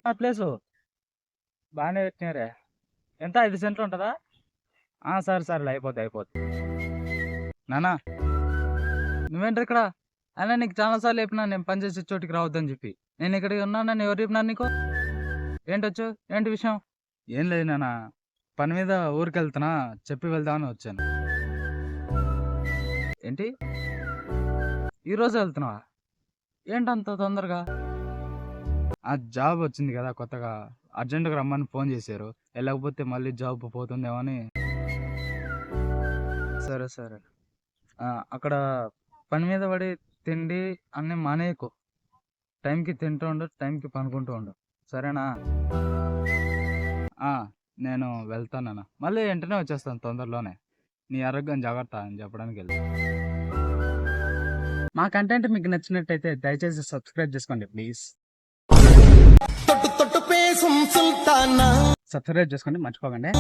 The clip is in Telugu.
ఆ ప్లేసు బాగానే పెట్టినారే. ఎంత 5 సెంట్లు ఉంటుందా? సరే సరేలే, అయిపోద్ది. నానా, నువ్వేంటి ఇక్కడ? అయినా నీకు చాలాసార్లు చెప్పినా నేను పని చేసే చోటికి రావద్దని చెప్పి. నేను ఇక్కడికి ఉన్నానని ఎవరు చెప్పినారు నీకు? ఏంటొచ్చు? ఏంటి విషయం? ఏం లేదు నాన్న, పని మీద ఊరికి వెళ్తున్నా, చెప్పి వెళ్దామని వచ్చాను. ఏంటి, ఈరోజు వెళ్తున్నావా? ఏంటంత తొందరగా? ఆ జాబ్ వచ్చింది కదా కొత్తగా, అర్జెంటుగా రమ్మని ఫోన్ చేశారు. వెళ్ళకపోతే మళ్ళీ జాబ్ పోతుందేమో అని. సరే సరే. అక్కడ పని మీద పడి తిండి అన్నీ మానేయకు. టైంకి తింటూ ఉండు, టైంకి పనుకుంటూ ఉండు, సరేనా? నేను వెళ్తానన్నా, మళ్ళీ వెంటనే వచ్చేస్తాను తొందరలోనే. నీ ఆరోగ్యం జాగ్రత్త అని చెప్పడానికి వెళ్తాను. మా కంటెంట్ మీకు నచ్చినట్టయితే దయచేసి సబ్స్క్రైబ్ చేసుకోండి ప్లీజ్. సబ్స్క్రైబ్ చేసుకోండి, మర్చిపోకండి.